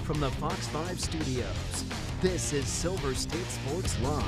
from the Fox 5 studios. This is Silver State Sports Live.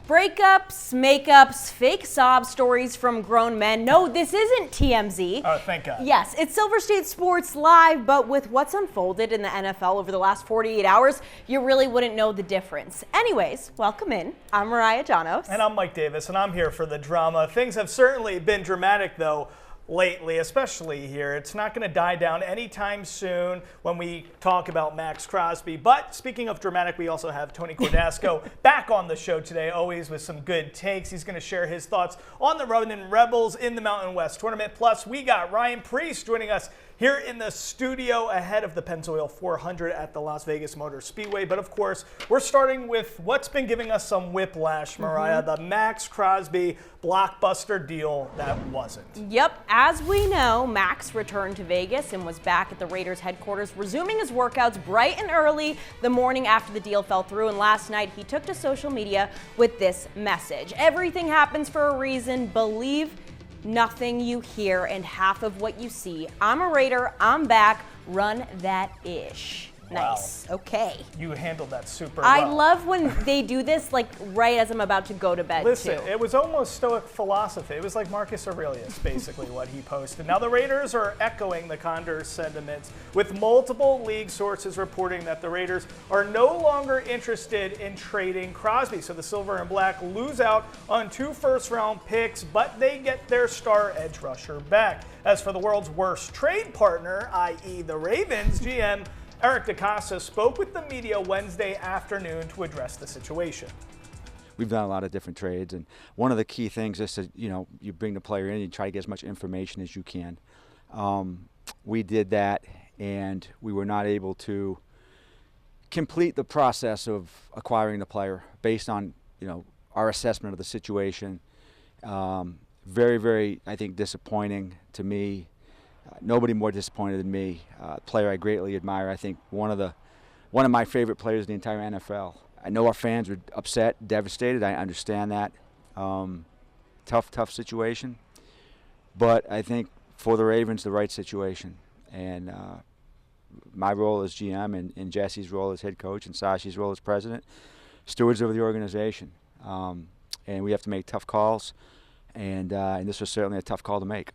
Breakups, makeups, fake sob stories from grown men. No, this isn't TMZ. Oh, thank God. Yes, it's Silver State Sports Live, but with what's unfolded in the NFL over the last 48 hours, you really wouldn't know the difference. Anyways, welcome in. I'm Mariah, Janos. And I'm Mike Davis, and I'm here for the drama. Things have certainly been dramatic, though, lately, especially here. It's not going to die down anytime soon when we talk about Max Crosby. But speaking of dramatic, we also have Tony Cordasco back on the show today, always with some good takes. He's going to share his thoughts on the Runnin Rebels in the Mountain West Tournament. Plus, we got Ryan Preece joining us here in the studio ahead of the Pennzoil 400 at the Las Vegas Motor Speedway. But of course, we're starting with what's been giving us some whiplash, Mariah, the Max Crosby blockbuster deal that wasn't. Yep, as we know, Max returned to Vegas and was back at the Raiders headquarters, resuming his workouts bright and early the morning after the deal fell through. And last night, he took to social media with this message: "Everything happens for a reason. Believe nothing you hear and half of what you see. I'm a Raider. I'm back. Run that ish." Nice. Wow. Okay. You handled that super I well. love when they do this, like right as I'm about to go to bed. Listen, too. it was almost Stoic philosophy. It was like Marcus Aurelius, basically, what he posted. Now, the Raiders are echoing the Condors' sentiments, with multiple league sources reporting that the Raiders are no longer interested in trading Crosby. So the Silver and Black lose out on 2 first-round picks, but they get their star edge rusher back. As for the world's worst trade partner, i.e. the Ravens, GM Eric DeCosta spoke with the media Wednesday afternoon to address the situation. We've done a lot of different trades, and one of the key things is to, you bring the player in, you try to get as much information as you can. We did that, and we were not able to complete the process of acquiring the player based on, our assessment of the situation. Very, very, I think, disappointing to me. Nobody more disappointed than me. Player I greatly admire. I think one of my favorite players in the entire NFL. I know our fans were upset, devastated. I understand that. Tough situation. But I think for the Ravens, the right situation. And my role as GM and Jesse's role as head coach and Sashi's role as president, stewards of the organization. And we have to make tough calls. And this was certainly a tough call to make.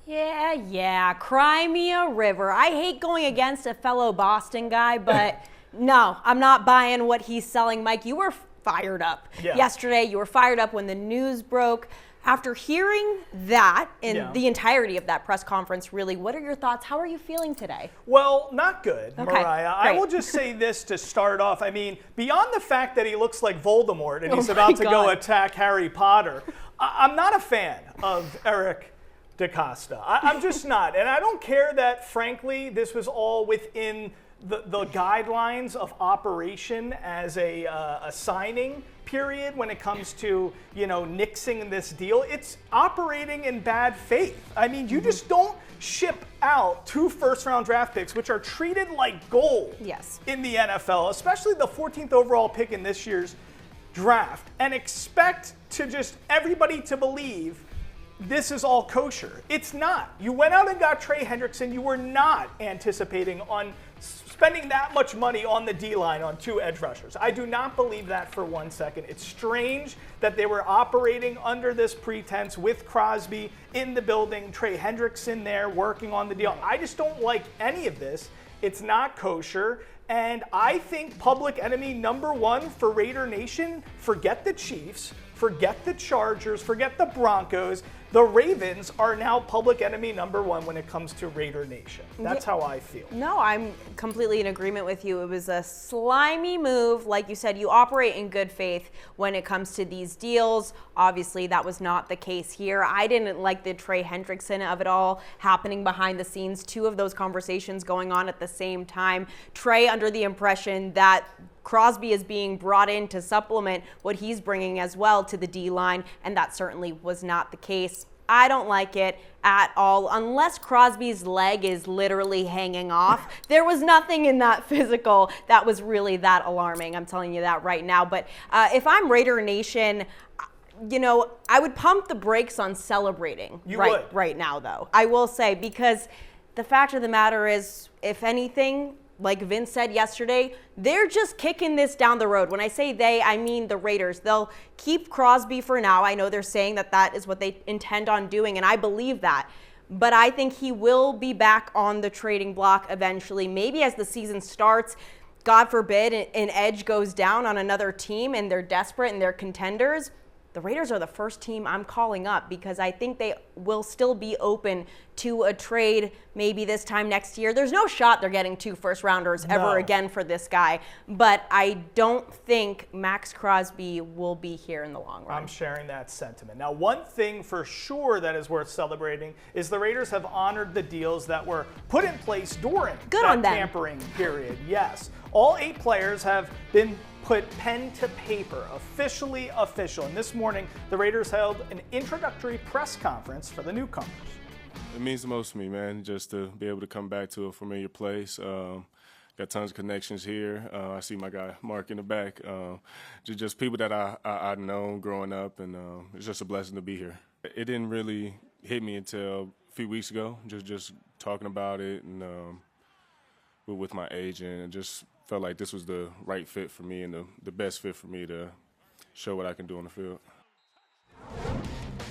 Yeah, cry me a river. I hate going against a fellow Boston guy, but no, I'm not buying what he's selling. Mike, you were fired up yesterday. You were fired up when the news broke. After hearing that and the entirety of that press conference, really, what are your thoughts? How are you feeling today? Well, not good, Okay, Mariah. great. I will just say this to start off. I mean, beyond the fact that he looks like Voldemort and he's about to go attack Harry Potter, I'm not a fan of Eric DeCosta. I'm just not. And I don't care that, frankly, this was all within the guidelines of operation as a signing period when it comes to, nixing this deal. It's operating in bad faith. I mean, you just don't ship out 2 first-round draft picks, which are treated like gold in the NFL, especially the 14th overall pick in this year's draft, and expect to just everybody to believe this is all kosher. It's not. You went out and got Trey Hendrickson. You were not anticipating on spending that much money on the D-line on 2 edge rushers. I do not believe that for 1 second. It's strange that they were operating under this pretense with Crosby in the building, Trey Hendrickson there working on the deal. I just don't like any of this. It's not kosher. And I think public enemy number 1 for Raider Nation, forget the Chiefs, forget the Chargers, forget the Broncos. The Ravens are now public enemy number 1 when it comes to Raider Nation. That's how I feel. No, I'm completely in agreement with you. It was a slimy move. Like you said, you operate in good faith when it comes to these deals. Obviously, that was not the case here. I didn't like the Trey Hendrickson of it all happening behind the scenes. 2 of those conversations going on at the same time. Trey under the impression that Crosby is being brought in to supplement what he's bringing as well to the D-line, and that certainly was not the case. I don't like it at all, unless Crosby's leg is literally hanging off. There was nothing in that physical that was really that alarming. I'm telling you that right now. But if I'm Raider Nation, I would pump the brakes on celebrating right now, though. I will say, because the fact of the matter is, if anything, like Vince said yesterday, they're just kicking this down the road. When I say they, I mean the Raiders. They'll keep Crosby for now. I know they're saying that that is what they intend on doing, and I believe that. But I think he will be back on the trading block eventually. Maybe as the season starts, God forbid, an edge goes down on another team and they're desperate and they're contenders. The Raiders are the first team I'm calling up because I think they will still be open to a trade maybe this time next year. There's no shot they're getting 2 first-rounders ever again for this guy, but I don't think Max Crosby will be here in the long run. I'm sharing that sentiment. Now, one thing for sure that is worth celebrating is the Raiders have honored the deals that were put in place during that tampering period. Yes, all 8 players have been put pen to paper, officially official. And this morning, the Raiders held an introductory press conference for the newcomers. It means the most to me, man, just to be able to come back to a familiar place. Got tons of connections here. I see my guy Mark in the back. Just people that I've known growing up, and it's just a blessing to be here. It didn't really hit me until a few weeks ago, just talking about it and with my agent, and just felt like this was the right fit for me and the best fit for me to show what I can do on the field.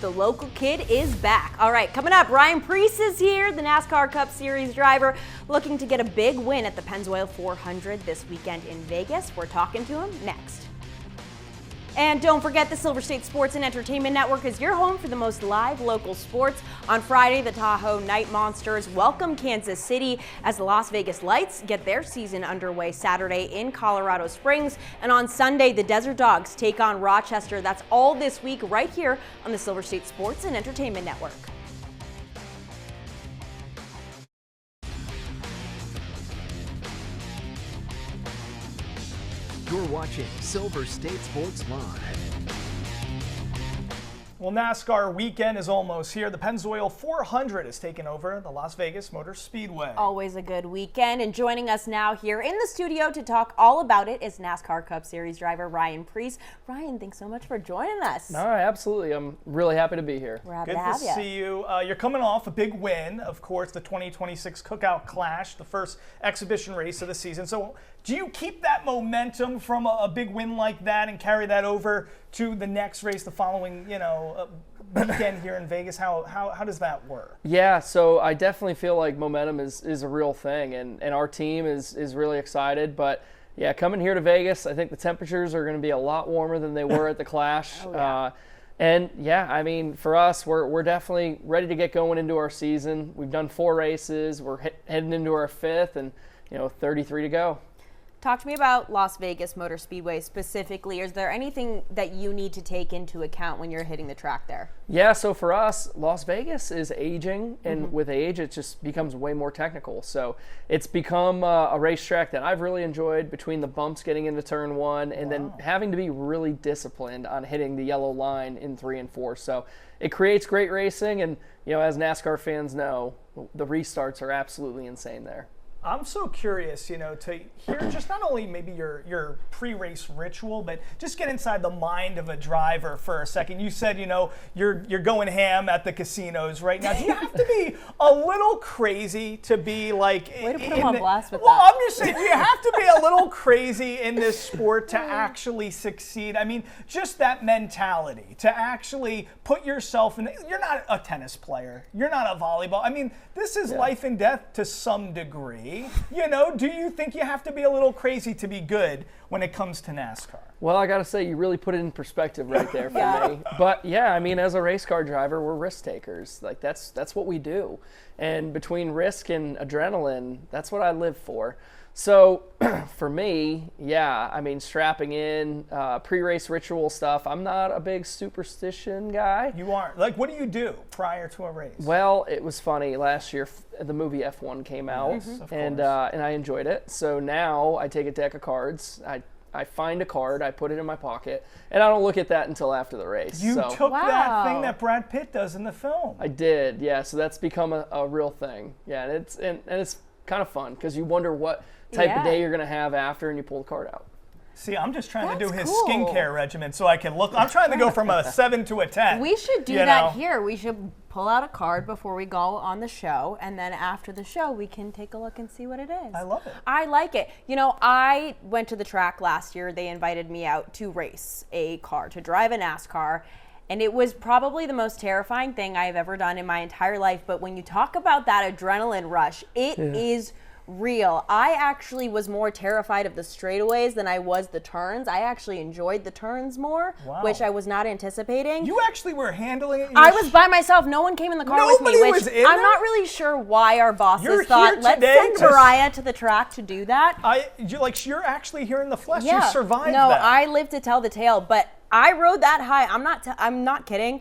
The local kid is back. All right, coming up, Ryan Preece is here, the NASCAR Cup Series driver, looking to get a big win at the Pennzoil 400 this weekend in Vegas. We're talking to him next. And don't forget, the Silver State Sports and Entertainment Network is your home for the most live local sports. On Friday, the Tahoe Night Monsters welcome Kansas City as the Las Vegas Lights get their season underway Saturday in Colorado Springs. And on Sunday, the Desert Dogs take on Rochester. That's all this week right here on the Silver State Sports and Entertainment Network. You're watching Silver State Sports Live. Well, NASCAR weekend is almost here. The Pennzoil 400 is taking over the Las Vegas Motor Speedway. Always a good weekend. And joining us now here in the studio to talk all about it is NASCAR Cup Series driver Ryan Preece. Ryan, thanks so much for joining us. All right, absolutely. I'm really happy to be here. We're happy Good to have to you. see you. You're coming off a big win, of course, the 2026 Cookout Clash, the first exhibition race of the season. So do you keep that momentum from a big win like that and carry that over to the next race the following, weekend here in Vegas? How does that work? Yeah, so I definitely feel like momentum is a real thing, and our team is really excited. But yeah, coming here to Vegas, I think the temperatures are going to be a lot warmer than they were at the Clash. Oh, yeah. And yeah, I mean, for us, we're definitely ready to get going into our season. We've done 4 races. We're heading into our 5th, and 33 to go. Talk to me about Las Vegas Motor Speedway specifically. Is there anything that you need to take into account when you're hitting the track there? Yeah, so for us, Las Vegas is aging, and with age, it just becomes way more technical. So it's become a racetrack that I've really enjoyed between the bumps getting into turn 1 and then having to be really disciplined on hitting the yellow line in 3 and 4. So it creates great racing, and as NASCAR fans know, the restarts are absolutely insane there. I'm so curious, to hear just not only maybe your pre-race ritual, but just get inside the mind of a driver for a second. You said, you're going ham at the casinos right now. Do you have to be a little crazy to be like? Way to put him on blast with that. Well, that. I'm just saying, do you have to be a little crazy in this sport to actually succeed? I mean, just that mentality to actually put yourself in. You're not a tennis player. You're not a volleyball. I mean, this is life and death to some degree. Do you think you have to be a little crazy to be good when it comes to NASCAR? Well, I got to say, you really put it in perspective right there for me. But yeah, I mean, as a race car driver, we're risk takers. Like that's what we do. And between risk and adrenaline, that's what I live for. So for me, yeah, I mean, strapping in, pre-race ritual stuff, I'm not a big superstition guy. You aren't. Like, what do you do prior to a race? Well, it was funny. Last year, the movie F1 came out, and I enjoyed it. So now I take a deck of cards. I find a card, I put it in my pocket, and I don't look at that until after the race. You took that thing that Brad Pitt does in the film. I did, yeah. So that's become a real thing. Yeah, and it's kind of fun because you wonder what type of day you're going to have after, and you pull the card out. See, I'm just trying to do That's his cool. skincare regimen so I can look. I'm trying to go from a 7 to a 10. We should do that here. We should pull out a card before we go on the show, and then after the show, we can take a look and see what it is. I love it. I like it. You know, I went to the track last year. They invited me out to race a car, to drive a NASCAR. And it was probably the most terrifying thing I've ever done in my entire life. But when you talk about that adrenaline rush, it is real. I actually was more terrified of the straightaways than I was the turns. I actually enjoyed the turns more, which I was not anticipating. You actually were handling it? I was by myself. No one came in the car with me, Nobody which was in I'm there? not really sure why our bosses You're thought, here let's today send to- Mariah to the track to do that. You're actually here in the flesh. You survived no, that. I lived to tell the tale, but I rode that high. I'm not kidding.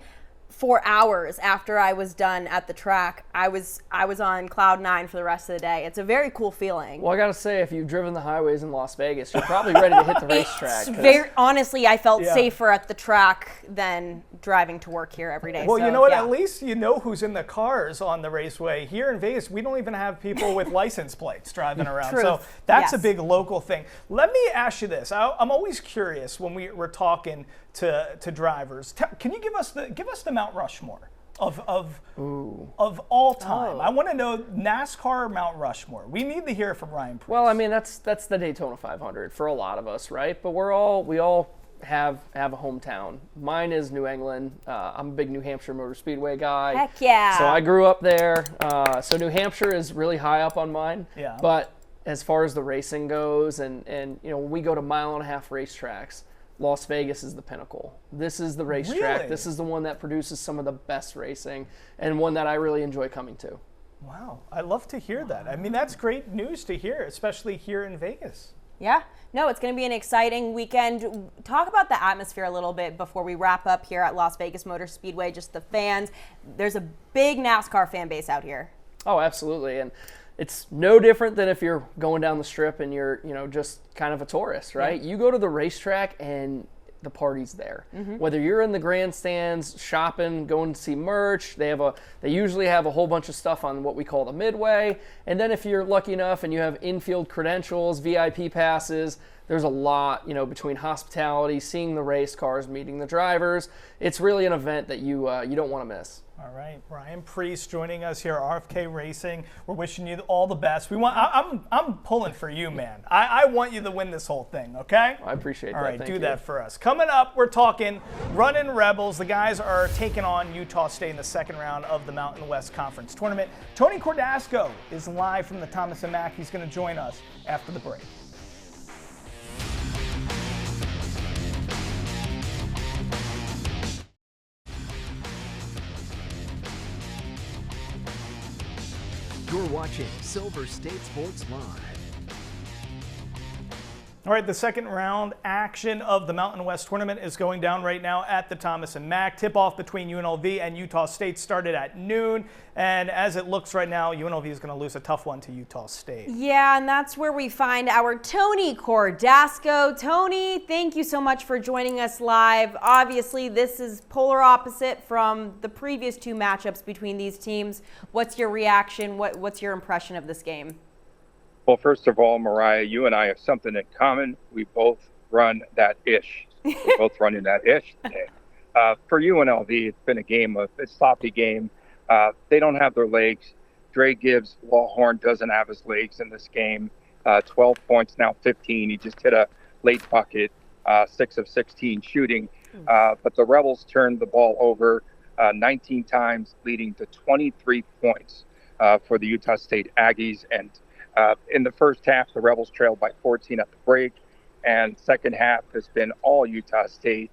For hours after I was done at the track, I was on cloud 9 for the rest of the day. It's a very cool feeling. Well, I gotta say, if you've driven the highways in Las Vegas, you're probably ready to hit the racetrack. Honestly, I felt safer at the track than driving to work here every day. Well, so, you know what? yeah. At least you know who's in the cars on the raceway. Here in Vegas, we don't even have people with license plates driving around. Truth. So that's a Yes. big local thing. Let me ask you this. I'm always curious when we're talking to drivers. Can you give us the Mount Rushmore of all time? I want to know NASCAR Mount Rushmore. We need to hear from Ryan Preece. Well, I mean, that's the Daytona 500 for a lot of us, right? But we all have a hometown. Mine is New England. I'm a big New Hampshire Motor Speedway guy. Heck yeah. So I grew up there. So New Hampshire is really high up on mine. Yeah. But as far as the racing goes, and you know, when we go to 1.5 mile racetracks, Las Vegas is the pinnacle. This is the racetrack. Really? This is the one that produces some of the best racing, and one that I really enjoy coming to. Wow, I love to hear that. I mean, that's great news to hear, especially here in Vegas. Yeah. No, it's going to be an exciting weekend. Talk about the atmosphere a little bit before we wrap up here at Las Vegas Motor Speedway, just the fans. There's a big NASCAR fan base out here. Oh, absolutely. And it's no different than if you're going down the strip and you're, you know, just kind of a tourist, right? You go to the racetrack and the party's there. Whether you're in the grandstands, shopping, going to see merch, they usually have a whole bunch of stuff on what we call the midway. And then if you're lucky enough and you have infield credentials, VIP passes, there's a lot, you know, between hospitality, seeing the race cars, meeting the drivers. It's really an event that you don't want to miss. All right, Ryan Preece joining us here, RFK Racing. We're wishing you all the best. I'm pulling for you, man. I want you to win this whole thing, okay? I appreciate that. All right, Thank do you. that for us. Coming up, we're talking Runnin Rebels. The guys are taking on Utah State in the second round of the Mountain West Conference Tournament. Tony Cordasco is live from the Thomas & Mack. He's going to join us after the break. You're watching Silver State Sports Live. All right, the second round action of the Mountain West Tournament is going down right now at the Thomas & Mack. Tip-off between UNLV and Utah State started at noon. And as it looks right now, UNLV is going to lose a tough one to Utah State. Yeah, and that's where we find our Tony Cordasco. Tony, thank you so much for joining us live. Obviously, this is polar opposite from the previous two matchups between these teams. What's your reaction? What's your impression of this game? Well, first of all, Mariah, you and I have something in common. We both run that ish. We're both running that ish today. For UNLV, it's been a sloppy game. They don't have their legs. Dre Gibbs, Lawhorn doesn't have his legs in this game. 12 points, now 15. He just hit a late bucket, 6 of 16 shooting. But the Rebels turned the ball over 19 times, leading to 23 points for the Utah State Aggies. And in the first half, the Rebels trailed by 14 at the break, and second half has been all Utah State.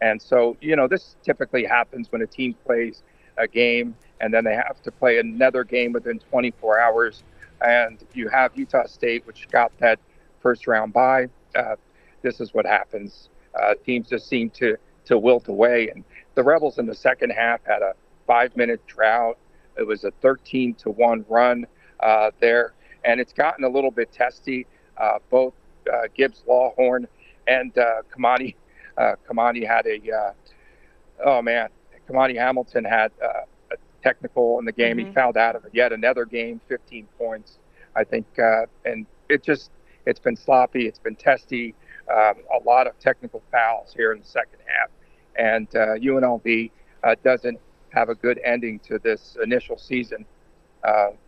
And so, you know, this typically happens when a team plays a game and then they have to play another game within 24 hours. And you have Utah State, which got that first round bye. This is what happens. Teams just seem to wilt away. And the Rebels in the second half had a 5-minute drought. It was a 13-1 run there. And it's gotten a little bit testy. Both Gibbs, Lawhorn, and Kamani had Kamani Hamilton had a technical in the game. He fouled out of it. Yet another game, 15 points, I think. And it's been sloppy. It's been testy. a lot of technical fouls here in the second half. And UNLV doesn't have a good ending to this initial season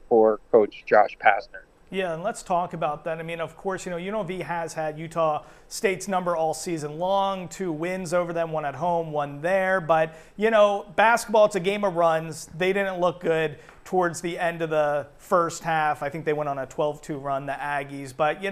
for Coach Josh Pastner. Yeah, and let's talk about that. I mean, of course, UNLV has had Utah State's number all season long, 2 wins over them, 1 at home, 1 there. But, basketball, it's a game of runs. They didn't look good towards the end of the first half. I think they went on a 12-2 run, the Aggies. But,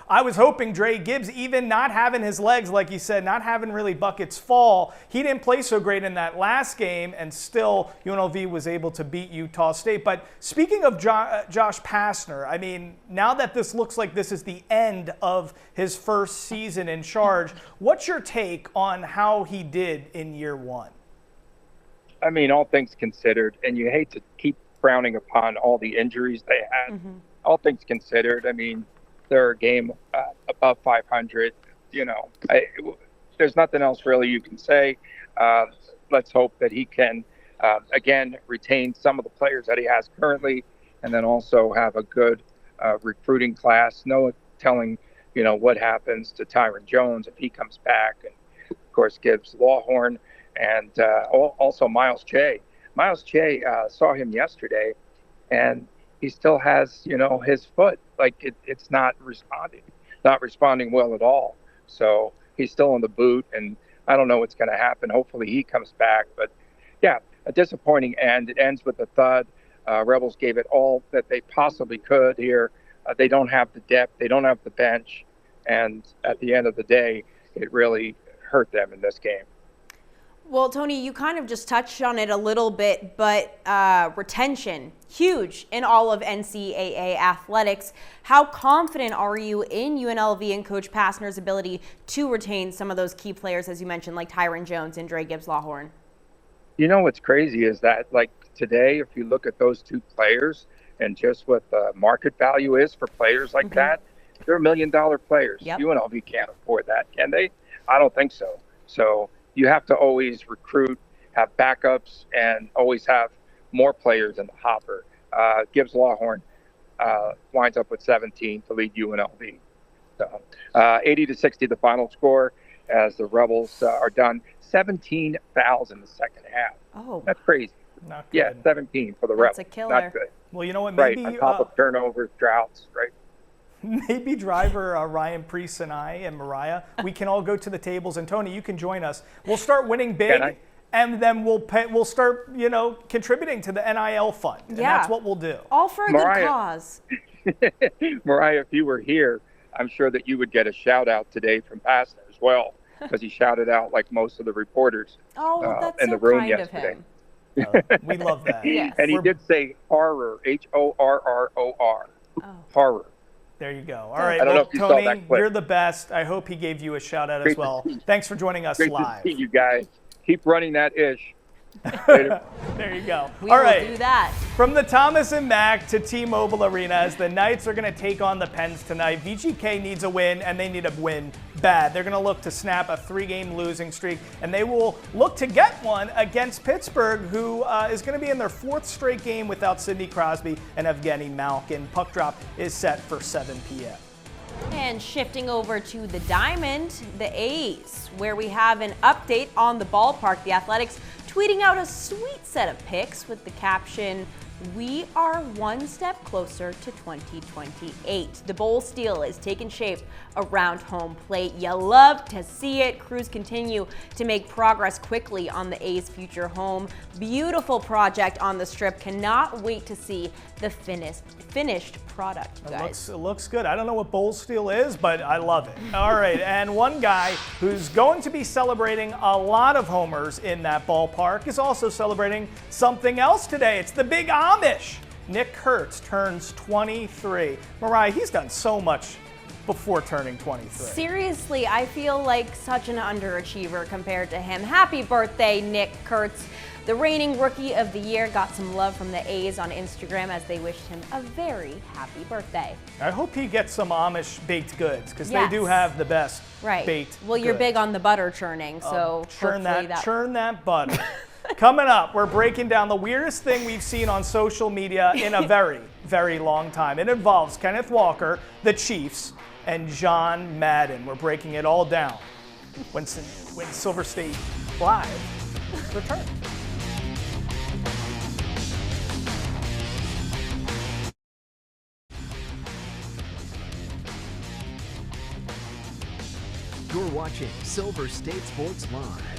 I was hoping Dre Gibbs, even not having his legs, like you said, not having really buckets fall, he didn't play so great in that last game, and still UNLV was able to beat Utah State. But speaking of Josh Pastner, I mean, now that this looks like this is the end of his first season in charge, what's your take on how he did in year 1? I mean, all things considered, and you hate to keep frowning upon all the injuries they had. All things considered, I mean, they're a game above 500. There's nothing else really you can say. Let's hope that he can, again, retain some of the players that he has currently, and then also have a good recruiting class. No telling, what happens to Tyron Jones if he comes back, and of course Gibbs Lawhorn, and also Miles J. Miles J, saw him yesterday, and he still has, his foot. Like it's not responding well at all. So he's still in the boot, and I don't know what's going to happen. Hopefully he comes back. But yeah, a disappointing end. It ends with a thud. Rebels gave it all that they possibly could here. They don't have the depth. They don't have the bench. And at the end of the day, it really hurt them in this game. Well, Tony, you kind of just touched on it a little bit, but retention, huge in all of NCAA athletics. How confident are you in UNLV and Coach Pastner's ability to retain some of those key players, as you mentioned, like Tyron Jones and Dre Gibbs Lawhorn? What's crazy is that, like today, if you look at those 2 players and just what the market value is for players like that, they're $1 million players. Yep. UNLV can't afford that, can they? I don't think so. So you have to always recruit, have backups, and always have more players in the hopper. Gibbs Lawhorn winds up with 17 to lead UNLV. So 80-60 the final score as the Rebels are done. 17 fouls in the second half. Oh, that's crazy. Not good. Yeah, 17 for the Rebels. That's a killer. Not good. Well, you know what? Right, Maybe on top of turnovers, droughts, right? Maybe driver Ryan Preece and I and Mariah, we can all go to the tables, and Tony, you can join us. We'll start winning big, and then we'll start, contributing to the NIL fund. And that's what we'll do. All for a good cause. Mariah, if you were here, I'm sure that you would get a shout out today from Pastner as well, because he shouted out like most of the reportors that's in the so room kind yesterday. Of him. We love that. Yes. And he did say horror, HORROR. Horror. There you go. All right, I don't know if you Tony, saw that clip. you're the best. I hope he gave you a shout out as well. Thanks for joining us Great live. to see you guys. Keep running that ish. Later. There you go. We All will right. do that. From the Thomas and Mack to T-Mobile Arena, as the Knights are going to take on the Pens tonight. VGK needs a win, and they need a win bad. They're going to look to snap a 3-game losing streak, and they will look to get one against Pittsburgh, who is going to be in their 4th straight game without Sidney Crosby and Evgeny Malkin. Puck drop is set for 7 p.m. And shifting over to the Diamond, the A's, where we have an update on the ballpark. The Athletics tweeting out a sweet set of pics with the caption, "We are one step closer to 2028. The bowl steal is taking shape around home plate. You love to see it. Crews continue to make progress quickly on the A's future home. Beautiful project on the strip. Cannot wait to see the finished product, guys. It looks good. I don't know what bowl steal is, but I love it. All right, and one guy who's going to be celebrating a lot of homers in that ballpark is also celebrating something else today. It's the big Amish. Nick Kurtz turns 23. Mariah, he's done so much before turning 23. Seriously, I feel like such an underachiever compared to him. Happy birthday, Nick Kurtz. The reigning Rookie of the Year got some love from the A's on Instagram as they wished him a very happy birthday. I hope he gets some Amish baked goods, because Yes. they do have the best Right. baked Well, you're goods. big on the butter churning, so Churn hopefully that butter. Coming up, we're breaking down the weirdest thing we've seen on social media in a very, very long time. It involves Kenneth Walker, the Chiefs, and John Madden. We're breaking it all down when Silver State Live returns. You're watching Silver State Sports Live.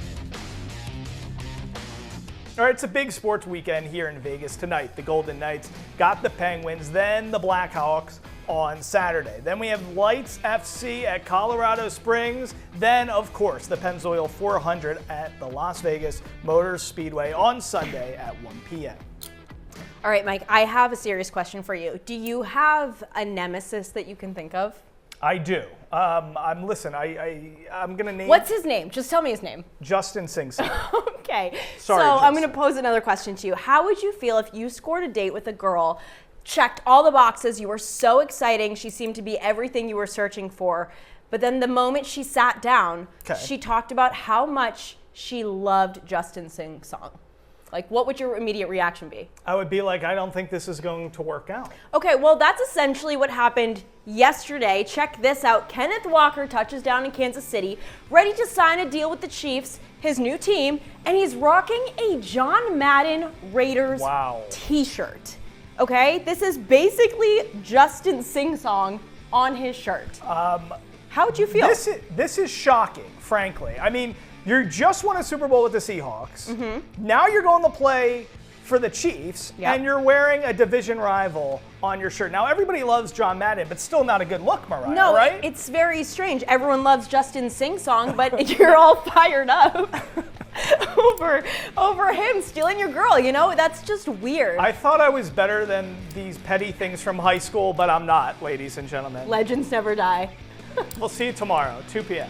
All right, it's a big sports weekend here in Vegas tonight. The Golden Knights got the Penguins, then the Blackhawks on Saturday. Then we have Lights FC at Colorado Springs. Then, of course, the Pennzoil 400 at the Las Vegas Motor Speedway on Sunday at 1 p.m. All right, Mike, I have a serious question for you. Do you have a nemesis that you can think of? I do. I'm gonna name. What's his name? Just tell me his name. Justin Sing Sing. Okay. Sorry, so I'm Justin. gonna pose another question to you. How would you feel if you scored a date with a girl, checked all the boxes, you were so exciting, she seemed to be everything you were searching for, but then the moment she sat down, she talked about how much she loved Justin Sing's song? Like, what would your immediate reaction be? I would be like, I don't think this is going to work out. Okay, well, that's essentially what happened yesterday. Check this out. Kenneth Walker touches down in Kansas City, ready to sign a deal with the Chiefs, his new team, and he's rocking a John Madden Raiders t-shirt. Okay, this is basically Justin Sing song on his shirt. How would you feel? This is shocking, frankly. I mean, you just won a Super Bowl with the Seahawks. Mm-hmm. Now you're going to play for the Chiefs, and you're wearing a division rival on your shirt. Now, everybody loves John Madden, but still not a good look, Mariah, no, right? It's very strange. Everyone loves Justin Sing song, but you're all fired up over him stealing your girl. You know, that's just weird. I thought I was better than these petty things from high school, but I'm not, ladies and gentlemen. Legends never die. We'll see you tomorrow, 2 p.m.